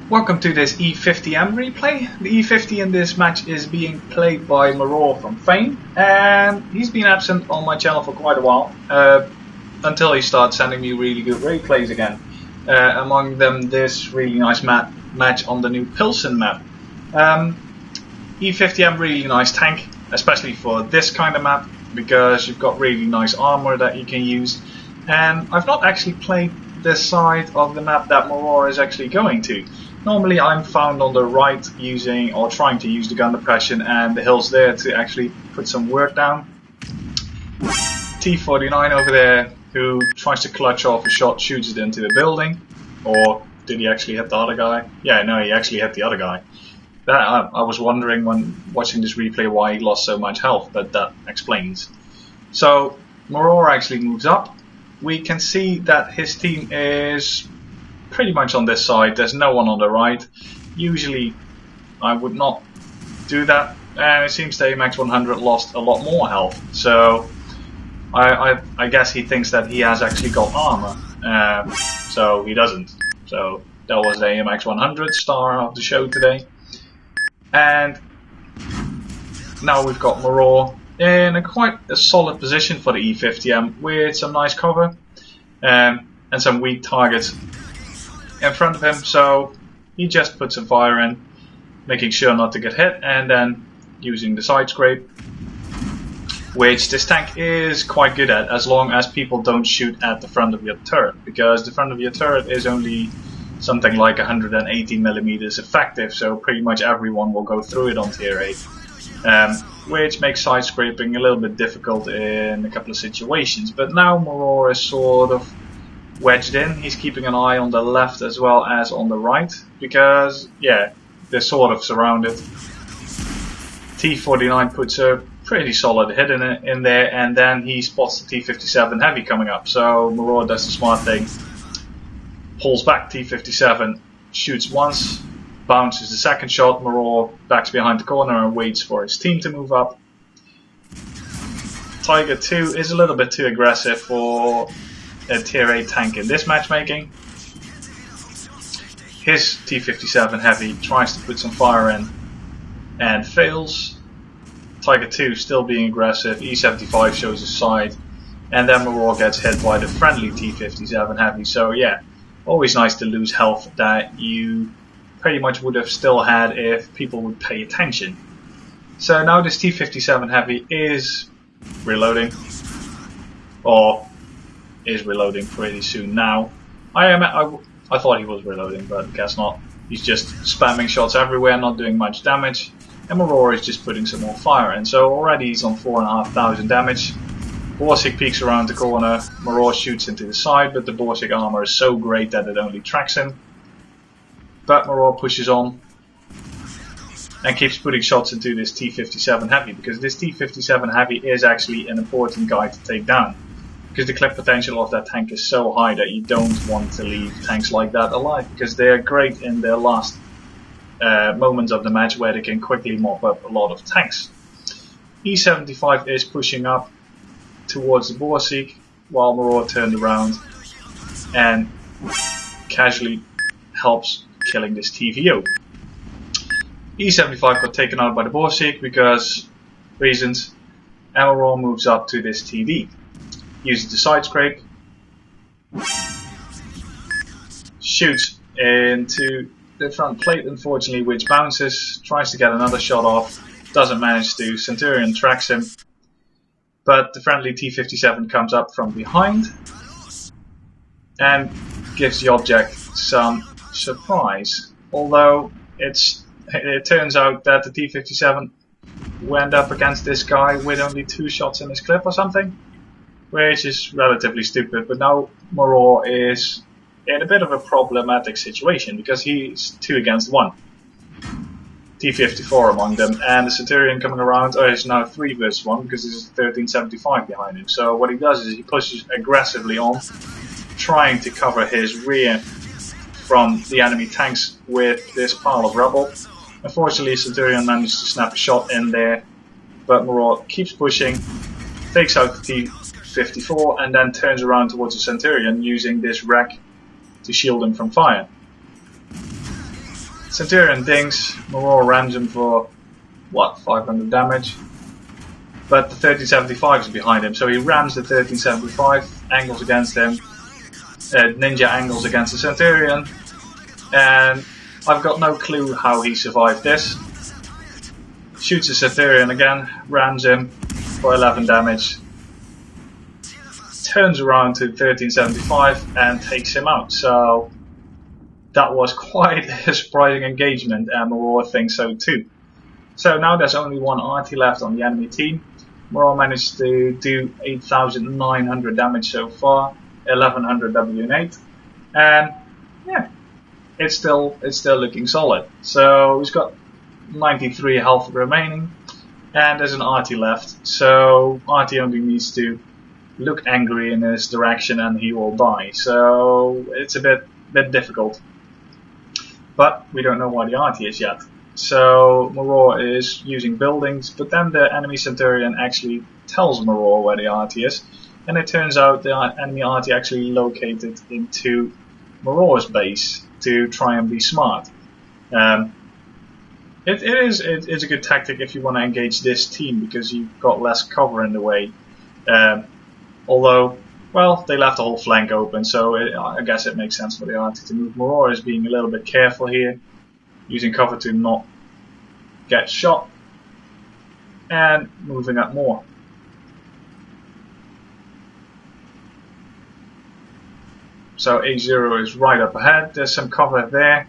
Welcome to this E50M replay. The E50 in this match is being played by Maroar from Fame, and he's been absent on my channel for quite a while, until he starts sending me really good replays again. Among them this really nice match on the new Pilsen map. E50M, really nice tank, especially for this kind of map, because you've got really nice armor that you can use. And I've not actually played this side of the map that Maroar is actually going to. Normally I'm found on the right using or trying to use the gun depression and the hills there to actually put some work down. T49 over there, who tries to clutch off a shot, shoots it into the building. Or did he actually hit the other guy? Yeah, no, he actually hit the other guy. I was wondering when watching this replay why he lost so much health, but that explains. So Maroar actually moves up. We can see that his team is pretty much on this side. There's no one on the right. Usually I would not do that, and it seems that Max 100 lost a lot more health, so I guess he thinks that he has actually got armor, so he doesn't. So that was the AMX 100 star of the show today. And now we've got Maroar in quite a solid position for the E50M with some nice cover and some weak targets in front of him, so he just puts some fire in, making sure not to get hit, and then using the side scrape, which this tank is quite good at as long as people don't shoot at the front of your turret, because the front of your turret is only something like 180 millimeters effective, so pretty much everyone will go through it on tier 8, which makes side scraping a little bit difficult in a couple of situations. But now Maroar is sort of wedged in. He's keeping an eye on the left as well as on the right, because yeah, they're sort of surrounded. T49 puts a pretty solid hit in there, and then he spots the T57 heavy coming up, so Maroar does the smart thing, pulls back T57, shoots once, bounces the second shot. Maroar backs behind the corner and waits for his team to move up. Tiger 2 is a little bit too aggressive for a tier 8 tank in this matchmaking. His T57 heavy tries to put some fire in and fails. Tiger 2 still being aggressive, E75 shows his side, and then Maroar gets hit by the friendly T57 heavy. So yeah, always nice to lose health that you pretty much would have still had if people would pay attention. So now this T57 heavy is reloading, or is reloading pretty soon now. I thought he was reloading, but guess not. He's just spamming shots everywhere, not doing much damage, and Maroar is just putting some more fire in. So already he's on 4,500 damage. Borsig peeks around the corner, Maroar shoots into the side, but the Borsig armor is so great that it only tracks him. But Maroar pushes on and keeps putting shots into this T57 heavy, because this T57 heavy is actually an important guy to take down, because the clip potential of that tank is so high that you don't want to leave tanks like that alive, because they're great in their last moments of the match where they can quickly mop up a lot of tanks. E75 is pushing up towards the Borsig, while Maroar turned around and casually helps killing this TVO. E75 got taken out by the Borsig because reasons, and Maroar moves up to this TV. Uses the side scrape, shoots into the front plate unfortunately, which bounces, tries to get another shot off, doesn't manage to, Centurion tracks him, but the friendly T57 comes up from behind and gives the object some surprise, although it turns out that the T57 went up against this guy with only 2 shots in his clip or something, which is relatively stupid. But now Maroar is in a bit of a problematic situation, because he's 2 against 1. T54 among them, and the Centurion coming around is now 3 versus 1, because there's a 1375 behind him. So what he does is he pushes aggressively on, trying to cover his rear from the enemy tanks with this pile of rubble. Unfortunately, Centurion managed to snap a shot in there, but Maroar keeps pushing, takes out the T54, and then turns around towards the Centurion using this wreck to shield him from fire. Centurion dings, Maroar rams him for, what, 500 damage? But the 1375 is behind him, so he rams the 1375, angles against him, ninja angles against the Centurion, and I've got no clue how he survived this. Shoots the Centurion again, rams him for 11 damage, turns around to 1375 and takes him out. So that was quite a surprising engagement, and Maroar thinks so too. So now there's only one arty left on the enemy team. Maroar managed to do 8,900 damage so far, 1,100 WN8, and yeah, it's still looking solid. So he's got 93 health remaining, and there's an arty left. So arty only needs to look angry in his direction, and he will die. So it's a bit difficult, but we don't know why the arty is yet. So Maroar is using buildings, but then the enemy Centurion actually tells Maroar where the arty is, and it turns out the enemy arty actually located into Maroar's base to try and be smart. It is a good tactic if you want to engage this team, because you've got less cover in the way. Although, well, they left the whole flank open, so I guess it makes sense for the arty to move. Maroar is being a little bit careful here, using cover to not get shot, and moving up more. So A0 is right up ahead, there's some cover there,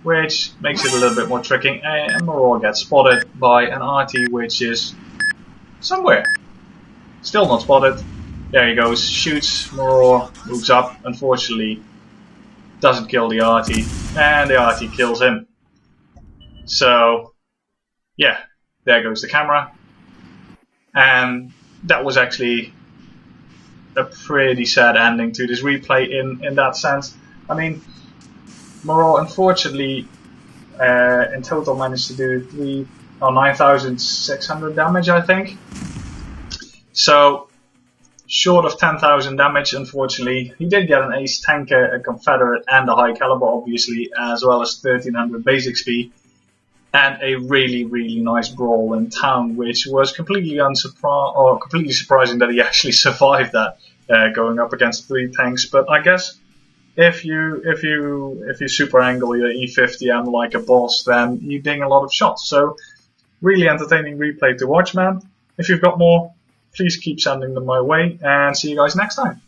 which makes it a little bit more tricky, and Maroar gets spotted by an arty which is somewhere. Still not spotted. There he goes, shoots, Maroar moves up, unfortunately doesn't kill the arty, and the arty kills him. So yeah, there goes the camera, and that was actually a pretty sad ending to this replay in that sense. I mean, Maroar unfortunately in total managed to do 9,600 damage, I think. So short of 10,000 damage, unfortunately. He did get an ace tanker, a confederate, and a high caliber, obviously, as well as 1300 basic speed, and a really nice brawl in town, which was completely surprising that he actually survived that, going up against 3 tanks. But I guess if you super angle your E50M like a boss, then you ding a lot of shots. So really entertaining replay to watch, man. If you've got more, please keep sending them my way, and see you guys next time.